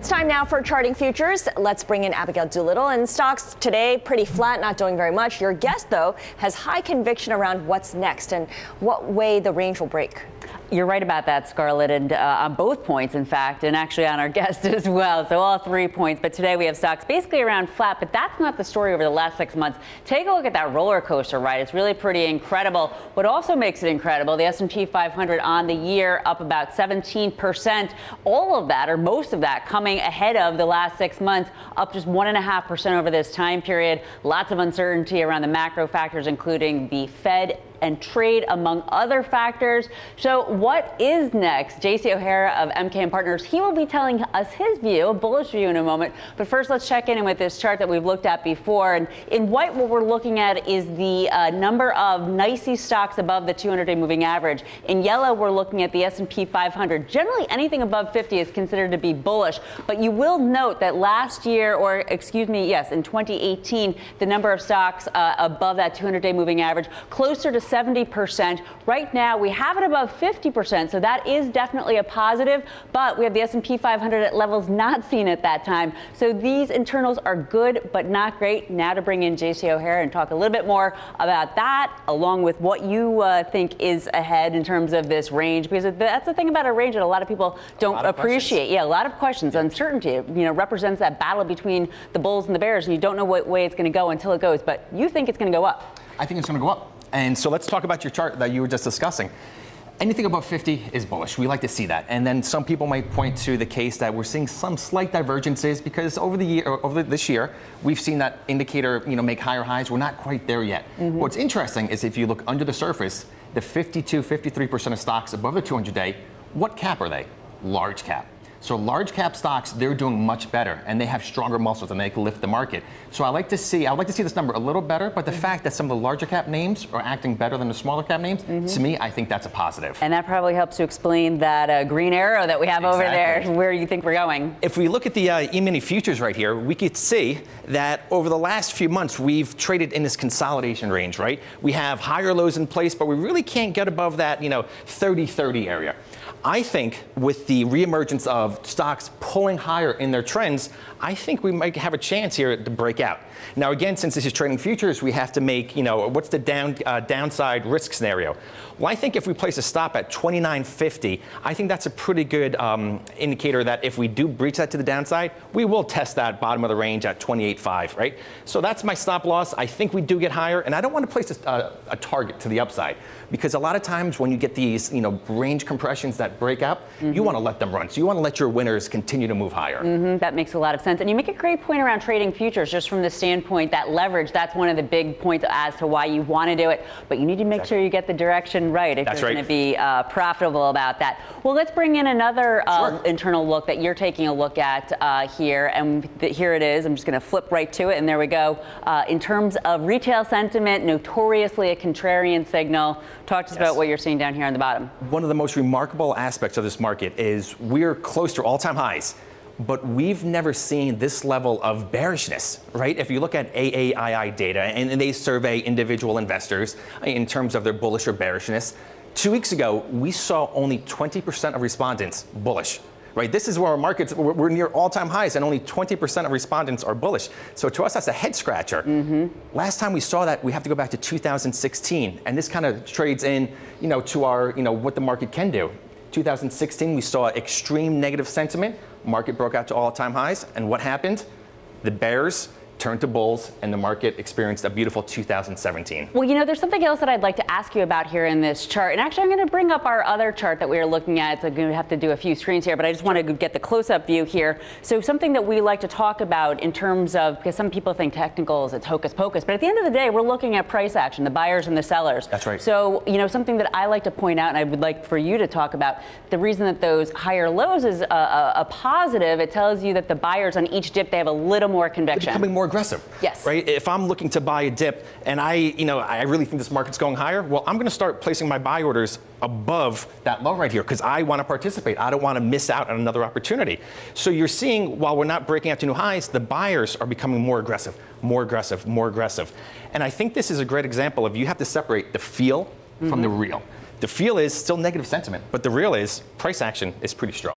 It's time now for Charting Futures. Let's bring in Abigail Doolittle. And stocks today pretty flat, not doing very much. Your guest, though, has high conviction around what's next and what way the range will break. You're right about that, Scarlett, and on both points, in fact, and actually on our guest as well. So all 3 points. But today we have stocks basically around flat, but that's not the story over the last 6 months. Take a look at that roller coaster ride. It's really pretty incredible. What also makes it incredible, the S&P 500 on the year up about 17%. All of that, or most of that, coming ahead of the last 6 months, up just 1.5% over this time period. Lots of uncertainty around the macro factors, including the Fed and trade, among other factors. So what is next? J.C. O'Hara of MKM Partners, he will be telling us his view, a bullish view in a moment. But first, let's check in with this chart that we've looked at before. And in white, what we're looking at is the number of NYSE stocks above the 200-day moving average. In yellow, we're looking at the S&P 500. Generally, anything above 50 is considered to be bullish. But you will note that last year, or excuse me, yes, in 2018, the number of stocks above that 200-day moving average, closer to 70%. Right now, we have it above 50%, so that is definitely a positive, but we have the S&P 500 at levels not seen at that time. So these internals are good, but not great. Now to bring in J.C. O'Hara and talk a little bit more about that, along with what you think is ahead in terms of this range, because that's the thing about a range that a lot of people don't appreciate. Yeah, a lot of questions. Uncertainty, represents that battle between the bulls and the bears, and you don't know what way it's going to go until it goes, but you think it's going to go up. I think it's going to go up. And so let's talk about your chart that you were just discussing. Anything above 50 is bullish. We like to see that. And then some people might point to the case that we're seeing some slight divergences because over this year, we've seen that indicator, make higher highs. We're not quite there yet. Mm-hmm. What's interesting is if you look under the surface, the 53% of stocks above the 200-day, what cap are they? Large cap. So large cap stocks, they're doing much better, and they have stronger muscles, and they can lift the market. So I'd like to see this number a little better, but the fact that some of the larger cap names are acting better than the smaller cap names, to me, I think that's a positive. And that probably helps to explain that green arrow that we have over there, where you think we're going. If we look at the E-mini futures right here, we could see that over the last few months, we've traded in this consolidation range, right? We have higher lows in place, but we really can't get above that, 30-30 area. I think with the reemergence of stocks pulling higher in their trends, I think we might have a chance here to break out. Now, again, since this is trading futures, we have to make, what's the downside risk scenario? Well, I think if we place a stop at 29.50, I think that's a pretty good indicator that if we do breach that to the downside, we will test that bottom of the range at 28.5, right? So that's my stop loss. I think we do get higher, and I don't want to place a target to the upside because a lot of times when you get these, range compressions that break up, you want to let them run. So you want to let your winners continue to move higher. That makes a lot of sense. And you make a great point around trading futures, just from the standpoint that leverage, that's one of the big points as to why you want to do it. But you need to make sure you get the direction right if you're going to be profitable about that. Well, let's bring in another internal look that you're taking a look at here. And here it is. I'm just going to flip right to it. And there we go. In terms of retail sentiment, notoriously a contrarian signal. Talk to us about what you're seeing down here on the bottom. One of the most remarkable aspects of this market is we're close to all-time highs, but we've never seen this level of bearishness, right? If you look at AAII data, and they survey individual investors in terms of their bullish or bearishness, 2 weeks ago, we saw only 20% of respondents bullish. Right, this is where our markets, we're near all-time highs, and only 20% of respondents are bullish. So to us, that's a head scratcher. Last time we saw that, we have to go back to 2016, and this kind of trades in, to our, what the market can do. 2016, we saw extreme negative sentiment. Market broke out to all-time highs, and what happened? The bears turned to bulls, and the market experienced a beautiful 2017. Well, there's something else that I'd like to ask you about here in this chart. And actually, I'm going to bring up our other chart that we were looking at. So I'm going to have to do a few screens here, but I just want to get the close-up view here. So something that we like to talk about in terms of, because some people think technicals, it's hocus pocus, but at the end of the day, we're looking at price action, the buyers and the sellers. That's right. So, something that I like to point out, and I would like for you to talk about, the reason that those higher lows is a positive, it tells you that the buyers on each dip, they have a little more conviction. They're becoming more aggressive. Yes. Right? If I'm looking to buy a dip and I really think this market's going higher, well, I'm going to start placing my buy orders above that low right here because I want to participate. I don't want to miss out on another opportunity. So you're seeing, while we're not breaking out to new highs, the buyers are becoming more aggressive, more aggressive, more aggressive. And I think this is a great example of you have to separate the feel from the real. The feel is still negative sentiment, but the real is price action is pretty strong.